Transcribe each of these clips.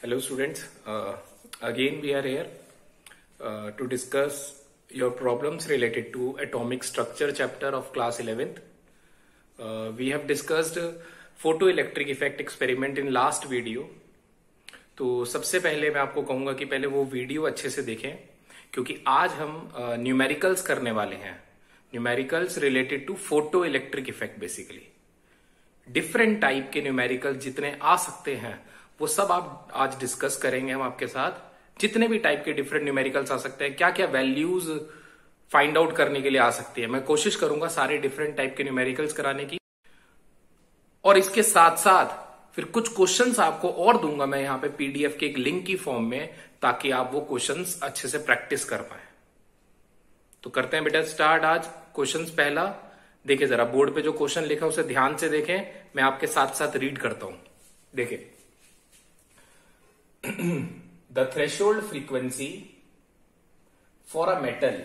Hello students, again we are here to discuss your problems related to atomic structure chapter of class 11th. We have discussed photoelectric effect experiment in last video. तो सबसे पहले मैं आपको कहूंगा कि पहले वो वीडियो अच्छे से देखें क्योंकि आज हम न्यूमेरिकल्स करने वाले हैं. Numericals related to photo electric effect. Basically different type के न्यूमेरिकल जितने आ सकते हैं वो सब आप आज डिस्कस करेंगे हम आपके साथ. जितने भी टाइप के डिफरेंट न्यूमेरिकल्स आ सकते हैं, क्या क्या वैल्यूज फाइंड आउट करने के लिए आ सकती है, मैं कोशिश करूंगा सारे डिफरेंट टाइप के न्यूमेरिकल्स कराने की. और इसके साथ साथ फिर कुछ क्वेश्चंस आपको और दूंगा मैं यहाँ पे पीडीएफ के एक लिंक की फॉर्म में, ताकि आप वो क्वेश्चंस अच्छे से प्रैक्टिस कर पाए. तो करते हैं बेटा स्टार्ट आज. क्वेश्चंस पहला देखिए, जरा बोर्ड पे जो क्वेश्चन लिखा है उसे ध्यान से देखें. मैं आपके साथ साथ रीड करता हूं. देखिए, the threshold frequency for a metal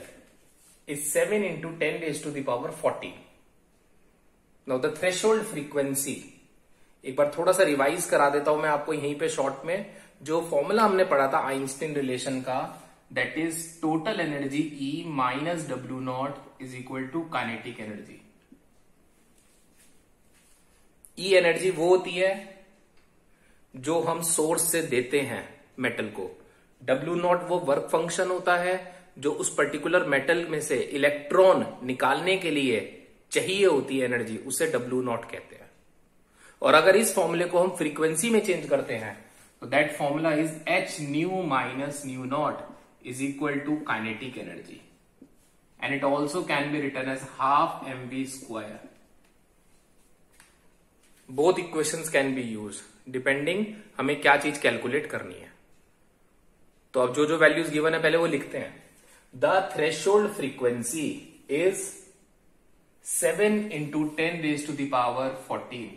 is 7 into 10 raised to the power 14. Now the threshold frequency, एक बार थोड़ा सा रिवाइज करा देता हूं मैं आपको यहीं पे शॉर्ट में. जो फॉर्मूला हमने पढ़ा था आइंस्टीन रिलेशन का, that is total energy E minus W naught is equal to kinetic energy. E energy वो होती है जो हम सोर्स से देते हैं मेटल को. W नॉट वो वर्क फंक्शन होता है जो उस पर्टिकुलर मेटल में से इलेक्ट्रॉन निकालने के लिए चाहिए होती है एनर्जी, उसे W नॉट कहते हैं. और अगर इस फॉर्मूले को हम फ्रीक्वेंसी में चेंज करते हैं तो that formula is H nu minus nu naught is equal to kinetic energy, and it also can be written as half mv square. Both equations can be use depending हमें क्या चीज calculate करनी है. तो अब जो जो वैल्यूज गिवन है पहले वो लिखते हैं. The threshold frequency is 7 into 10 raise to the power 14.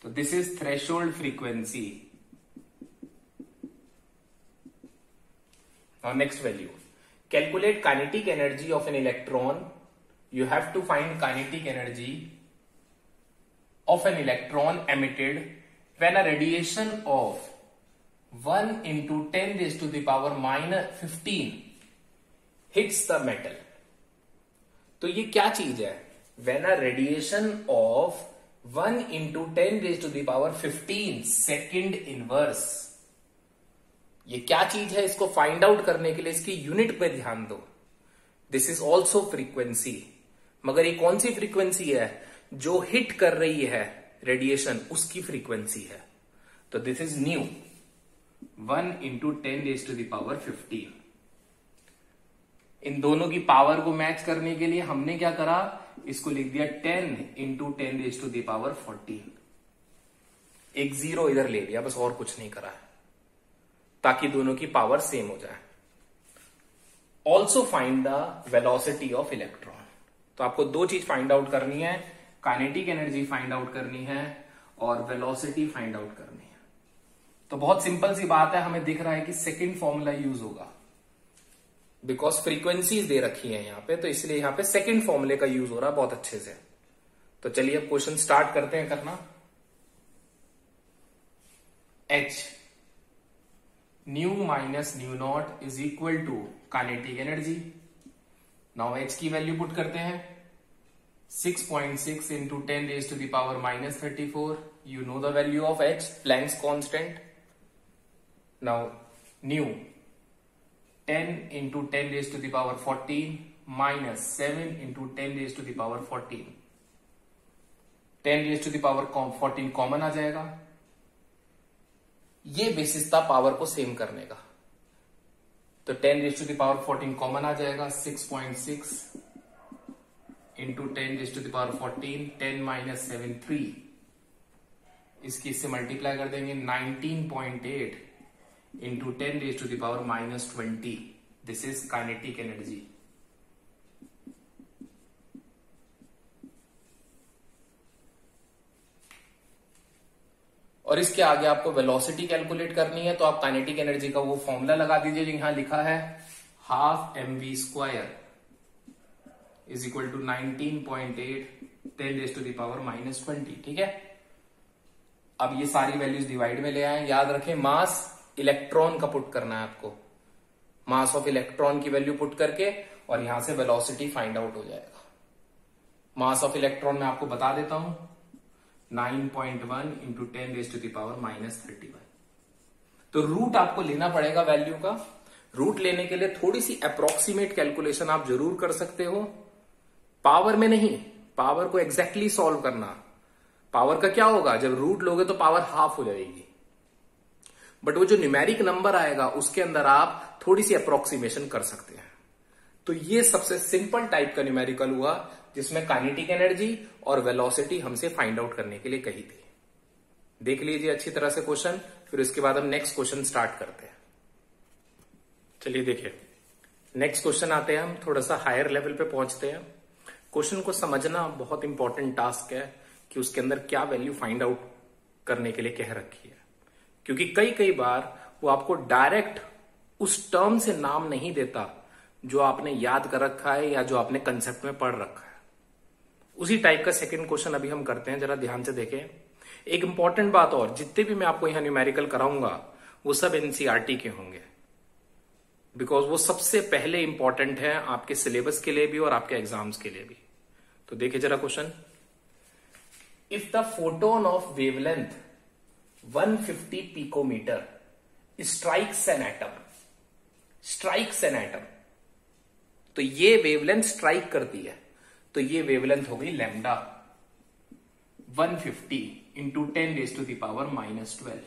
तो this is threshold frequency. Now next value, calculate kinetic energy of an electron. You have to find kinetic energy of an electron emitted when a radiation of 1 into 10 raised to the power minus 15 hits the metal. तो ये क्या चीज है? When a radiation of 1 into 10 raised to the power 15 second inverse. ये क्या चीज है? इसको फाइंड आउट करने के लिए इसकी यूनिट पे ध्यान दो. This is also frequency. मगर ये कौन सी फ्रीक्वेंसी है? जो हिट कर रही है रेडिएशन उसकी फ्रीक्वेंसी है. तो this is nu 1 into 10 raise to the power 15. इन दोनों की पावर को मैच करने के लिए हमने क्या करा, इसको लिख दिया 10 into 10 raise to the power 14. एक जीरो इधर ले लिया, बस और कुछ नहीं करा है, ताकि दोनों की पावर सेम हो जाए. Also find the velocity of electron. तो आपको दो चीज फाइंड आउट करनी है, काइनेटिक एनर्जी फाइंड आउट करनी है और वेलोसिटी फाइंड आउट करनी है. तो बहुत सिंपल सी बात है, हमें दिख रहा है कि सेकंड फॉर्मूला यूज होगा बिकॉज फ्रीक्वेंसीज दे रखी है यहां पे, तो इसलिए यहां पे सेकंड फॉर्मूले का यूज हो रहा है बहुत अच्छे से. तो चलिए अब क्वेश्चन स्टार्ट करते हैं करना. H nu minus nu naught is equal to kinetic energy. Now H की वैल्यू पुट करते हैं. 6.6 into 10 raised to the power minus 34. You know the value of H, Planck's constant. Now, new 10 into 10 raised to the power 14 minus 7 into 10 raised to the power 14. 10 raised to the power 14 common आ जाएगा. ये basis था power को same करने का. तो 10 raised to the power 14 common आ जाएगा. 6.6 into 10 raise to the power 14, 10 minus 7 3. इसकी इससे मल्टीप्लाई कर देंगे. 19.8 into 10 raise to the power minus 20. This is kinetic energy. और इसके आगे आपको वेलोसिटी कैलकुलेट करनी है, तो आप काइनेटिक एनर्जी का वो फॉर्मूला लगा दीजिए जो यहां लिखा है, half mv square is equal to 19.8 10 raise to the power minus 20. ठीक है, अब ये सारी वैल्यूज डिवाइड में ले आए. याद रखें मास इलेक्ट्रॉन का पुट करना है आपको, मास ऑफ इलेक्ट्रॉन की वैल्यू पुट करके और यहां से वेलोसिटी फाइंड आउट हो जाएगा। मास ऑफ इलेक्ट्रॉन मैं आपको बता देता हूं 9.1 इंटू 10⁻⁻31। तो रूट आपको लेना पड़ेगा वैल्यू का। रूट लेने के लिए थोड़ी सी अप्रोक्सीमेट कैलकुलेशन आप जरूर कर सकते हो, पावर में नहीं, पावर को एग्जैक्टली सॉल्व करना। पावर का क्या होगा, जब रूट लोगे तो पावर हाफ हो जाएगी, बट वो जो न्यूमेरिक नंबर आएगा उसके अंदर आप थोड़ी सी अप्रोक्सीमेशन कर सकते हैं। तो ये सबसे सिंपल टाइप का न्यूमेरिकल हुआ जिसमें काइनेटिक एनर्जी और वेलोसिटी हमसे फाइंड आउट करने के लिए कही थी। देख लीजिए अच्छी तरह से क्वेश्चन, फिर उसके बाद हम नेक्स्ट क्वेश्चन स्टार्ट करते हैं। चलिए देखिए, नेक्स्ट क्वेश्चन आते हैं, हम थोड़ा सा हायर लेवल पे पहुंचते हैं। क्वेश्चन को समझना बहुत इंपॉर्टेंट टास्क है कि उसके अंदर क्या वैल्यू फाइंड आउट करने के लिए कह रखी है, क्योंकि कई बार वो आपको डायरेक्ट उस टर्म से नाम नहीं देता जो आपने याद कर रखा है या जो आपने कंसेप्ट में पढ़ रखा है। उसी टाइप का सेकंड क्वेश्चन अभी हम करते हैं, जरा ध्यान से देखें। एक इंपॉर्टेंट बात और, जितने भी मैं आपको यहां न्यूमेरिकल कराऊंगा वो सब एनसीईआरटी के होंगे, बिकॉज वो सबसे पहले इंपॉर्टेंट है आपके सिलेबस के लिए भी और आपके एग्जाम्स के लिए भी। तो देखिए जरा question, if the photon of wavelength 150 picometre strikes an atom, तो ये वेवलेंथ स्ट्राइक करती है, तो ये वेवलेंथ हो गई लैम्डा 150 इंटू 10⁻⁻12।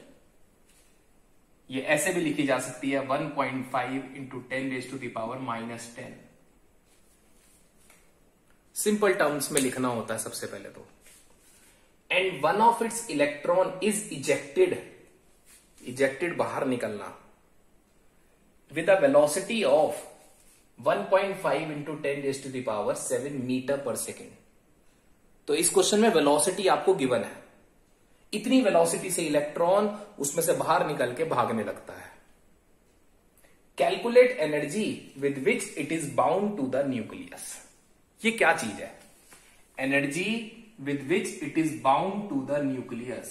ये ऐसे भी लिखी जा सकती है 1.5 इंटू 10⁻⁻10। सिंपल टर्म्स में लिखना होता है सबसे पहले तो। And one of its electron is ejected बाहर निकलना with a velocity of 1.5 into 10⁻7 metre per second. तो इस क्वेश्चन में वेलोसिटी आपको गिवन है, इतनी वेलोसिटी से इलेक्ट्रॉन उसमें से बाहर निकल के भागने लगता है। Calculate energy with which it is bound to the nucleus. ये क्या चीज है, energy with which it is bound to the nucleus.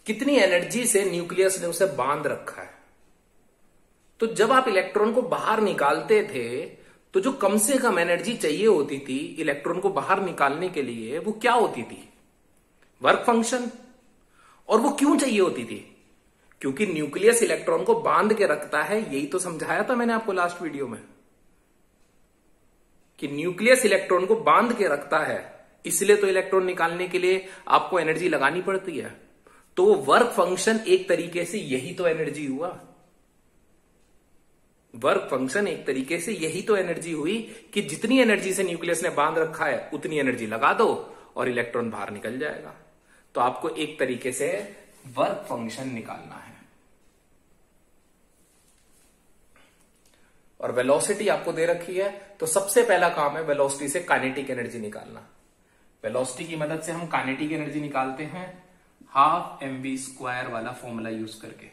कितनी एनर्जी से न्यूक्लियस ने उसे बांध रखा है। तो जब आप इलेक्ट्रॉन को बाहर निकालते थे तो जो कम से कम एनर्जी चाहिए होती थी इलेक्ट्रॉन को बाहर निकालने के लिए, वो क्या होती थी, वर्क फंक्शन। और वो क्यों चाहिए होती थी, क्योंकि न्यूक्लियस इलेक्ट्रॉन को बांध के रखता है। यही तो समझाया था मैंने आपको लास्ट वीडियो में कि न्यूक्लियस इलेक्ट्रॉन को बांध के रखता है, इसलिए तो इलेक्ट्रॉन निकालने के लिए आपको एनर्जी लगानी पड़ती है। तो वर्क फंक्शन एक तरीके से यही तो एनर्जी हुआ, वर्क फंक्शन एक तरीके से यही तो एनर्जी हुई कि जितनी एनर्जी से न्यूक्लियस ने बांध रखा है उतनी एनर्जी लगा दो और इलेक्ट्रॉन बाहर निकल जाएगा। तो आपको एक तरीके से वर्क फंक्शन निकालना है। और वेलोसिटी आपको दे रखी है, तो सबसे पहला काम है वेलोसिटी से काइनेटिक एनर्जी निकालना। वेलोसिटी की मदद से हम काइनेटिक एनर्जी निकालते हैं 12 mv² वाला फॉर्मूला यूज करके।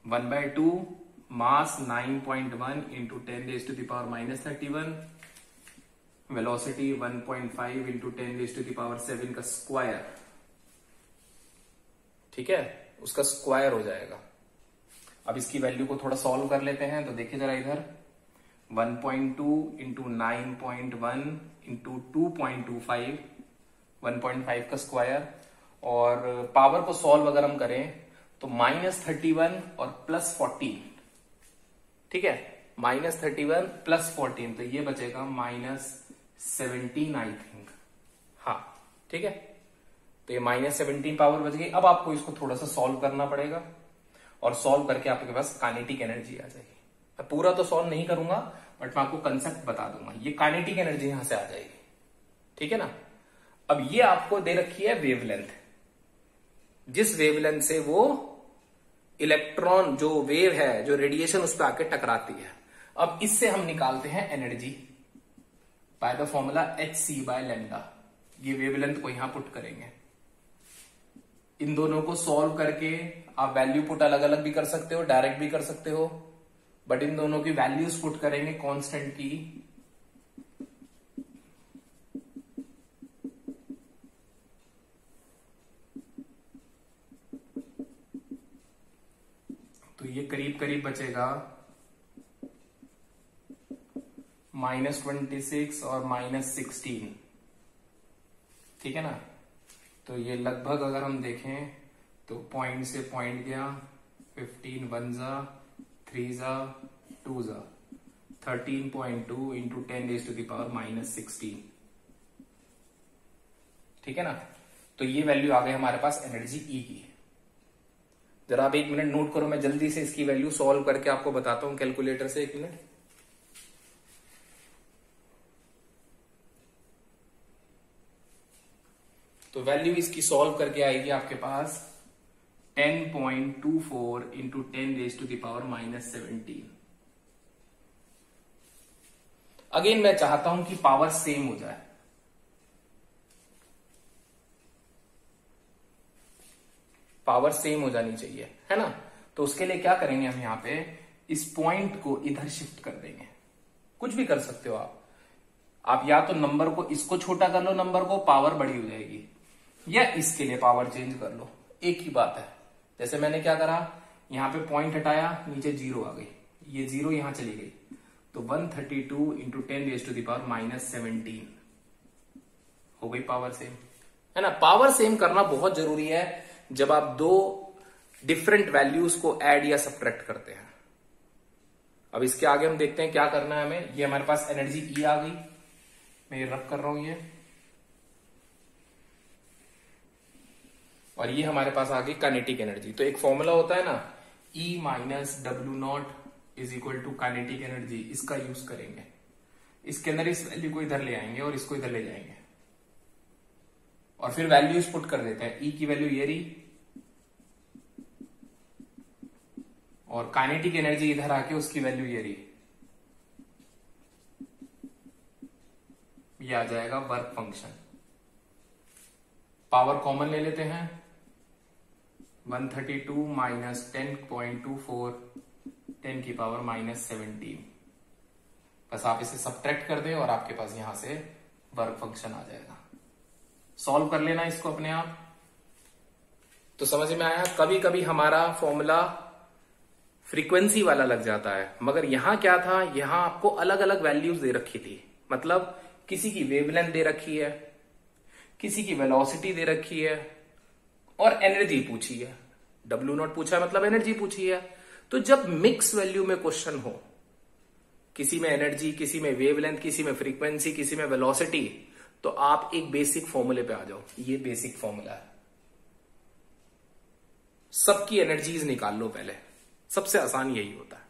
1/2 मास 9.1 इंटू 10⁻⁻31, वेलोसिटी 1.5 इंटू 10⁻7 का स्क्वायर। ठीक है, उसका स्क्वायर हो जाएगा। अब इसकी वैल्यू को थोड़ा सॉल्व कर लेते हैं। तो देखिए जरा इधर 1.2 इंटू 9.1 इंटू 2.25, 1.5 का स्क्वायर। और पावर को सॉल्व अगर हम करें तो -31 और +14, ठीक है, -31 +14, तो ये बचेगा -17 आई थिंक। हाँ ठीक है, तो ये -17 पावर बच गई। अब आपको इसको थोड़ा सा सॉल्व करना पड़ेगा और सॉल्व करके आपके पास काइनेटिक एनर्जी आ जाएगी। मैं पूरा तो सॉल्व नहीं करूंगा बट मैं आपको कंसेप्ट बता दूंगा। ये काइनेटिक एनर्जी यहां से आ जाएगी, ठीक है ना। अब ये आपको दे रखी है वेवलेंथ, जिस वेवलेंथ से वो इलेक्ट्रॉन जो वेव है, जो रेडिएशन उस पर आके टकराती है। अब इससे हम निकालते हैं energy by the formula hc/λ। ये वेवलेंथ को यहां पुट करेंगे। इन दोनों को सॉल्व करके आप वैल्यू पुट अलग अलग भी कर सकते हो, डायरेक्ट भी कर सकते हो, बट इन दोनों की वैल्यूज पुट करेंगे कांस्टेंट की। ये करीब करीब बचेगा -26 और -16, ठीक है ना। तो ये लगभग अगर हम देखें तो पॉइंट से पॉइंट गया, 15 1 जा 3 जा 2 जा 13.2 इंटू 10⁻⁻16, ठीक है ना। तो ये वैल्यू आ गई हमारे पास एनर्जी ई की। जरा आप 1 मिनट नोट करो, मैं जल्दी से इसकी वैल्यू सॉल्व करके आपको बताता हूं कैलकुलेटर से। 1 मिनट। तो वैल्यू इसकी सॉल्व करके आएगी आपके पास 10.24 इंटू 10⁻⁻17। अगेन मैं चाहता हूं कि पावर सेम हो जाए, पावर सेम हो जानी चाहिए, है ना। तो उसके लिए क्या करेंगे हम यहां पे इस पॉइंट को इधर शिफ्ट कर देंगे। कुछ भी कर सकते हो आप या तो नंबर को इसको छोटा कर लो, नंबर को, पावर बड़ी हो जाएगी, या इसके लिए पावर चेंज कर लो, एक ही बात है। जैसे मैंने क्या करा, यहां पे पॉइंट हटाया, नीचे 0 आ गई, ये 0 यहां चली गई, तो 132 इंटू 10⁻⁻17 हो गई पावर सेम, है ना। पावर सेम करना बहुत जरूरी है जब आप दो डिफरेंट वैल्यूज को ऐड या सब्ट्रैक्ट करते हैं। अब इसके आगे हम देखते हैं क्या करना है हमें। ये हमारे पास एनर्जी ई आ गई, मैं ये रब कर रहा हूं ये, और ये हमारे पास आ गई काइनेटिक एनर्जी। तो एक फॉर्मूला होता है ना, E - W0 is equal to kinetic energy, इसका यूज करेंगे। इसके अंदर इस वैल्यू को इधर ले आएंगे और इसको इधर ले जाएंगे, और फिर वैल्यूज पुट कर देते हैं। E की वैल्यू ये रही, और काइनेटिक एनर्जी इधर आके उसकी वैल्यू ये रही, ये आ जाएगा वर्क फंक्शन। पावर कॉमन ले लेते हैं, 132 माइनस 10.24 10⁻⁻17। बस आप इसे सब्ट्रैक्ट कर दें और आपके पास यहां से वर्क फंक्शन आ जाएगा। सॉल्व कर लेना इसको अपने आप। तो समझ में आया। कभी कभी हमारा फॉर्मूला फ्रीक्वेंसी वाला लग जाता है, मगर यहां क्या था, यहां आपको अलग अलग वैल्यूज दे रखी थी। मतलब किसी की वेवलेंथ दे रखी है, किसी की वेलोसिटी दे रखी है, और एनर्जी पूछी है। W0 पूछा है मतलब एनर्जी पूछी है। तो जब मिक्स वैल्यू में क्वेश्चन हो, किसी में एनर्जी, किसी में वेवलेंथ, किसी में फ्रीक्वेंसी, किसी में वेलोसिटी, तो आप एक बेसिक फॉर्मूले पे आ जाओ। ये बेसिक फॉर्मूला है, सबकी एनर्जीज निकाल लो पहले, सबसे आसान यही होता है।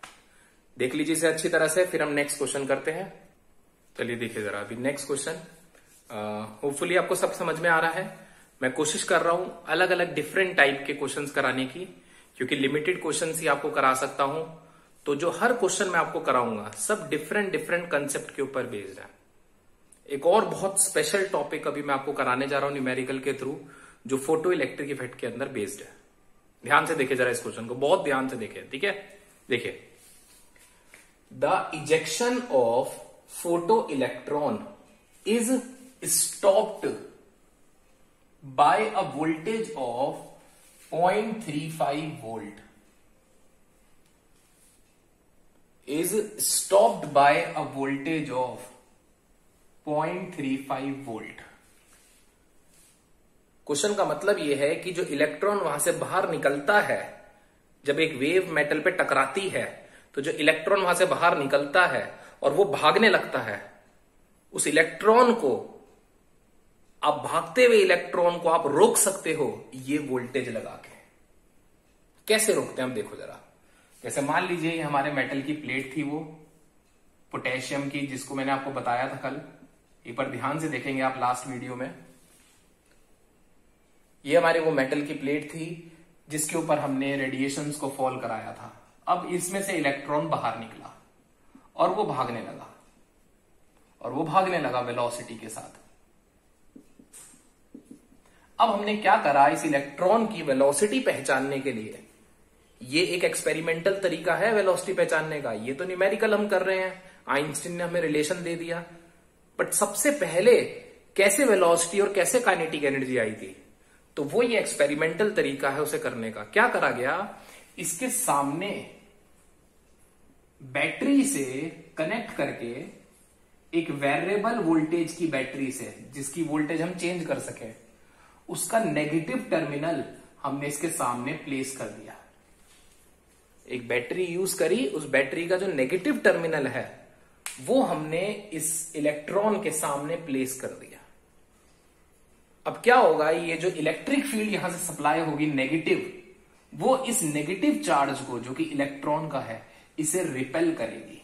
देख लीजिए इसे अच्छी तरह से, फिर हम नेक्स्ट क्वेश्चन करते हैं। चलिए देखिए जरा अभी नेक्स्ट क्वेश्चन। होपफुली आपको सब समझ में आ रहा है। मैं कोशिश कर रहा हूं अलग अलग डिफरेंट टाइप के क्वेश्चंस कराने की, क्योंकि लिमिटेड क्वेश्चंस ही आपको करा सकता हूं। तो जो हर क्वेश्चन मैं आपको कराऊंगा सब डिफरेंट डिफरेंट कंसेप्ट के ऊपर बेस्ड है। एक और बहुत स्पेशल टॉपिक अभी मैं आपको कराने जा रहा हूं न्यूमेरिकल के थ्रू, जो फोटो इलेक्ट्रिक इफेक्ट के अंदर बेस्ड है। ध्यान से देखिए जरा इस क्वेश्चन को, बहुत ध्यान से देखिए, ठीक है। देखिए, the ejection of photo electron is stopped bye a voltage of 0.35 volt is stopped by a voltage of 0.35 volt। Question का मतलब यह है कि जो इलेक्ट्रॉन वहां से बाहर निकलता है, जब एक वेव मेटल पे टकराती है, तो जो इलेक्ट्रॉन वहां से बाहर निकलता है और वो भागने लगता है, उस इलेक्ट्रॉन को, आप भागते हुए इलेक्ट्रॉन को आप रोक सकते हो ये वोल्टेज लगा के। कैसे रोकते हैं हम देखो जरा। जैसे मान लीजिए ये हमारे मेटल की प्लेट थी, वो पोटेशियम की, जिसको मैंने आपको बताया था कल। एक बार ध्यान से देखेंगे आप लास्ट वीडियो में। ये हमारे वो मेटल की प्लेट थी जिसके ऊपर हमने रेडिएशंस को फॉल कराया था। अब इसमें से इलेक्ट्रॉन बाहर निकला और वो भागने लगा, और वो भागने लगा वेलोसिटी के साथ। अब हमने क्या करा, इस इलेक्ट्रॉन की वेलोसिटी पहचानने के लिए, ये एक एक्सपेरिमेंटल तरीका है वेलोसिटी पहचानने का, ये तो न्यूमेरिकल हम कर रहे हैं, आइंस्टीन ने हमें रिलेशन दे दिया। बट सबसे पहले कैसे वेलोसिटी और कैसे काइनेटिक एनर्जी आई थी, तो वो ये एक्सपेरिमेंटल तरीका है उसे करने का। क्या करा गया, इसके सामने बैटरी से कनेक्ट करके एक वेरिएबल वोल्टेज की बैटरी से, जिसकी वोल्टेज हम चेंज कर सके, उसका नेगेटिव टर्मिनल हमने इसके सामने प्लेस कर दिया। एक बैटरी यूज करी, उस बैटरी का जो नेगेटिव टर्मिनल है वो हमने इस इलेक्ट्रॉन के सामने प्लेस कर दिया। अब क्या होगा, ये जो इलेक्ट्रिक फील्ड यहां से सप्लाई होगी नेगेटिव, वो इस नेगेटिव चार्ज को, जो कि इलेक्ट्रॉन का है, इसे रिपेल करेगी,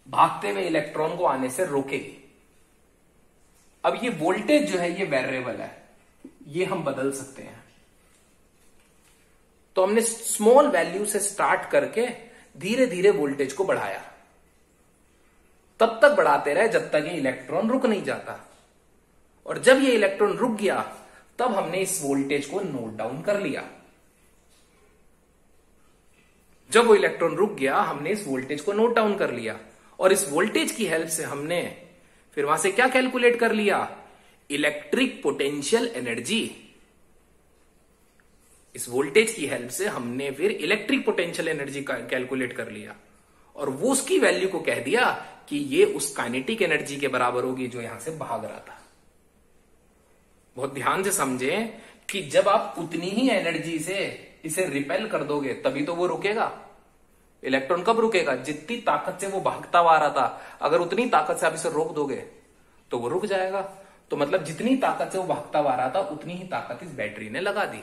भागते हुए इलेक्ट्रॉन को आने से रोकेगी। अब ये वोल्टेज जो है ये वेरिएबल है, ये हम बदल सकते हैं। तो हमने स्मॉल वैल्यू से स्टार्ट करके धीरे धीरे वोल्टेज को बढ़ाया, तब तक बढ़ाते रहे जब तक ये इलेक्ट्रॉन रुक नहीं जाता। और जब ये इलेक्ट्रॉन रुक गया तब हमने इस वोल्टेज को नोट डाउन कर लिया। जब वो इलेक्ट्रॉन रुक गया हमने इस वोल्टेज को नोट डाउन कर लिया, और इस वोल्टेज की हेल्प से हमने फिर वहां से क्या कैलकुलेट कर लिया, इलेक्ट्रिक पोटेंशियल एनर्जी। इस वोल्टेज की हेल्प से हमने फिर इलेक्ट्रिक पोटेंशियल एनर्जी का कैलकुलेट कर लिया, और वो उसकी वैल्यू को कह दिया कि ये उस काइनेटिक एनर्जी के बराबर होगी जो यहां से भाग रहा था। बहुत ध्यान से समझें कि जब आप उतनी ही एनर्जी से इसे रिपेल कर दोगे तभी तो वो रुकेगा। इलेक्ट्रॉन कब रुकेगा, जितनी ताकत से वो भागता हुआ आ रहा था, अगर उतनी ताकत से आप इसे रोक दोगे तो वो रुक जाएगा। तो मतलब जितनी ताकत से वो भागता हुआ आ रहा था उतनी ही ताकत इस बैटरी ने लगा दी।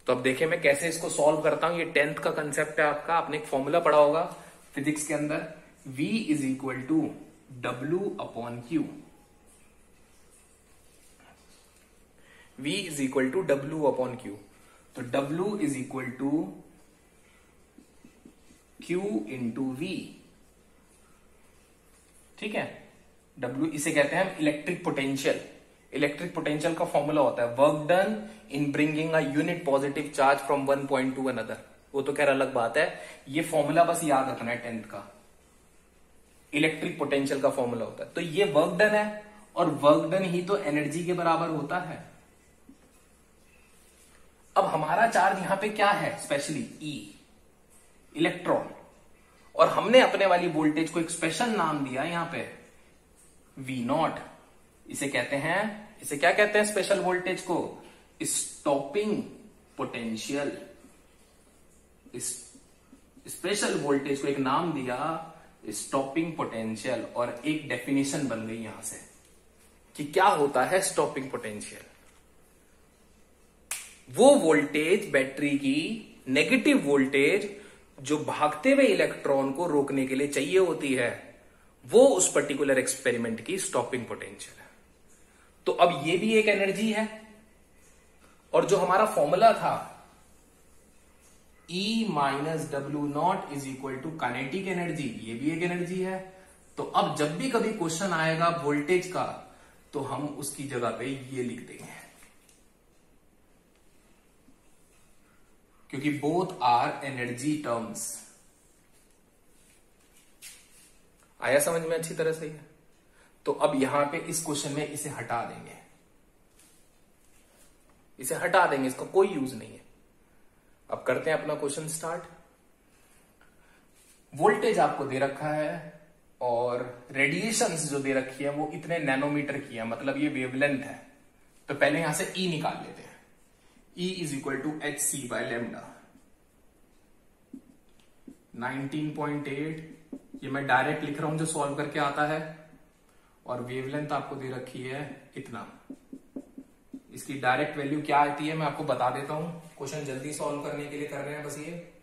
तो अब देखिए मैं कैसे इसको सॉल्व करता हूं। ये 10th का कंसेप्ट है आपका, आपने एक फॉर्मूला पढ़ा होगा फिजिक्स के अंदर, V is equal to W upon Q। V is equal to W upon Q। तो W is equal to Q into V। ठीक है, W इसे कहते हैं हम इलेक्ट्रिक पोटेंशियल। इलेक्ट्रिक पोटेंशियल का फॉर्मूला होता है work done in bringing a unit positive charge from one point to another. वो तो खैर अलग बात है, ये फॉर्मूला बस याद रखना है 10th का। इलेक्ट्रिक पोटेंशियल का फॉर्मूला होता है। तो ये वर्क डन है, और वर्क डन ही तो एनर्जी के बराबर होता है। अब हमारा चार्ज यहां पे क्या है, स्पेशली E, इलेक्ट्रॉन, और हमने अपने वाली वोल्टेज को एक स्पेशल नाम दिया यहां पे V0। इसे कहते हैं, इसे क्या कहते हैं स्पेशल वोल्टेज को, स्टॉपिंग पोटेंशियल। इस स्पेशल वोल्टेज को एक नाम दिया स्टॉपिंग पोटेंशियल, और एक डेफिनेशन बन गई यहां से कि क्या होता है स्टॉपिंग पोटेंशियल। वो वोल्टेज, बैटरी की नेगेटिव वोल्टेज जो भागते हुए इलेक्ट्रॉन को रोकने के लिए चाहिए होती है, वो उस पर्टिकुलर एक्सपेरिमेंट की स्टॉपिंग पोटेंशियल है। तो अब ये भी एक एनर्जी है, और जो हमारा फॉर्मूला था E minus W0 is equal to kinetic energy, ये भी एक एनर्जी है। तो अब जब भी कभी क्वेश्चन आएगा वोल्टेज का, तो हम उसकी जगह पे ये लिख देंगे, क्योंकि बोथ आर एनर्जी टर्म्स। आया समझ में अच्छी तरह से? तो अब यहां पे इस क्वेश्चन में इसे हटा देंगे, इसे हटा देंगे, इसका कोई यूज नहीं है। अब करते हैं अपना क्वेश्चन स्टार्ट। वोल्टेज आपको दे रखा है, और रेडिएशंस जो दे रखी है वो इतने नैनोमीटर की है, मतलब ये वेवलेंथ है। तो पहले यहां से E निकाल लेते हैं। E is equal to HC by lambda. 19.8, ये मैं डायरेक्ट लिख रहा हूं जो सॉल्व करके आता है, और वेवलेंथ आपको दे रखी है इतना। इसकी डायरेक्ट वैल्यू क्या आती है मैं आपको बता देता हूं, क्वेश्चन जल्दी सॉल्व करने के लिए कर रहे हैं बस। ये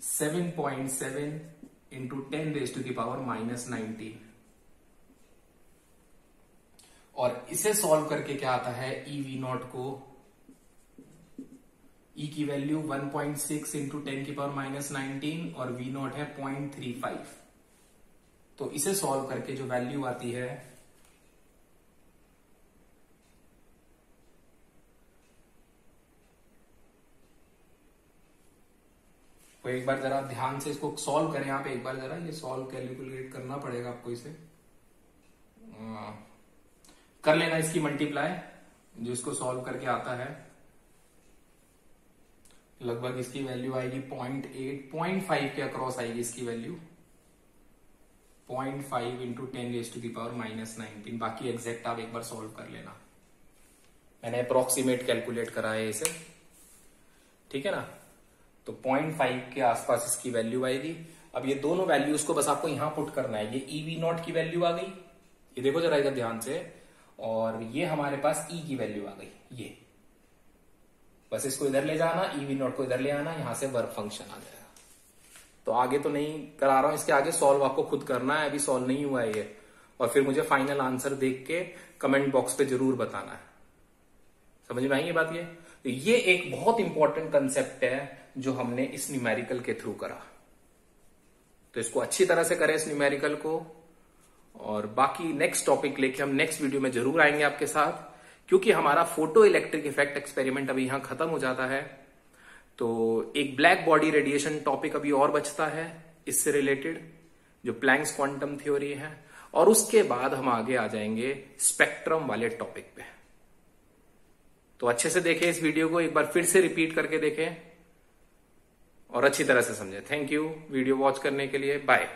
7.7 इंटू 10⁻⁻19, और इसे सॉल्व करके क्या आता है, EV0 को, E की वैल्यू 1.6 इंटू 10⁻⁻19 और V0 है 0.35। तो इसे सॉल्व करके जो वैल्यू आती है तो एक बार जरा ध्यान से इसको सॉल्व करें। यहां पे एक बार जरा ये सॉल्व कैलकुलेट करना पड़ेगा आपको इसे। कर लेना इसकी मल्टीप्लाई, जो इसको सॉल्व करके आता है लगभग इसकी वैल्यू आएगी 0.5 के अक्रॉस आएगी इसकी वैल्यू 0.5 इंटू 10⁻⁻19। बाकी एग्जैक्ट आप एक बार सॉल्व कर लेना, मैंने अप्रोक्सीमेट कैलकुलेट करा है इसे, ठीक है ना। तो 0.5 के आसपास इसकी वैल्यू आएगी। अब ये दोनों वैल्यूज को बस आपको यहां पुट करना है। ये EV0 की वैल्यू आ गई, ये देखो जरा इधर ध्यान से, और ये हमारे पास E की वैल्यू आ गई, ये बस इसको इधर ले जाना, EV0 को इधर ले आना, यहां से वर्क फंक्शन आ जाएगा। तो आगे तो नहीं करा रहा हूं, इसके आगे सॉल्व आपको खुद करना है, अभी सॉल्व नहीं हुआ है ये, और फिर मुझे फाइनल आंसर देख के कमेंट बॉक्स पे जरूर बताना है। समझ में आई ये बात? ये एक बहुत इंपॉर्टेंट कंसेप्ट है जो हमने इस न्यूमेरिकल के थ्रू करा, तो इसको अच्छी तरह से करें इस न्यूमेरिकल को। और बाकी नेक्स्ट टॉपिक लेके हम नेक्स्ट वीडियो में जरूर आएंगे आपके साथ, क्योंकि हमारा फोटो इलेक्ट्रिक इफेक्ट एक्सपेरिमेंट अभी यहां खत्म हो जाता है। तो एक ब्लैक बॉडी रेडिएशन टॉपिक अभी और बचता है इससे रिलेटेड, जो प्लैंक्स क्वांटम थ्योरी है, और उसके बाद हम आगे आ जाएंगे स्पेक्ट्रम वाले टॉपिक पे। तो अच्छे से देखें इस वीडियो को, एक बार फिर से रिपीट करके देखें और अच्छी तरह से समझें। थैंक यू वीडियो वॉच करने के लिए, बाय।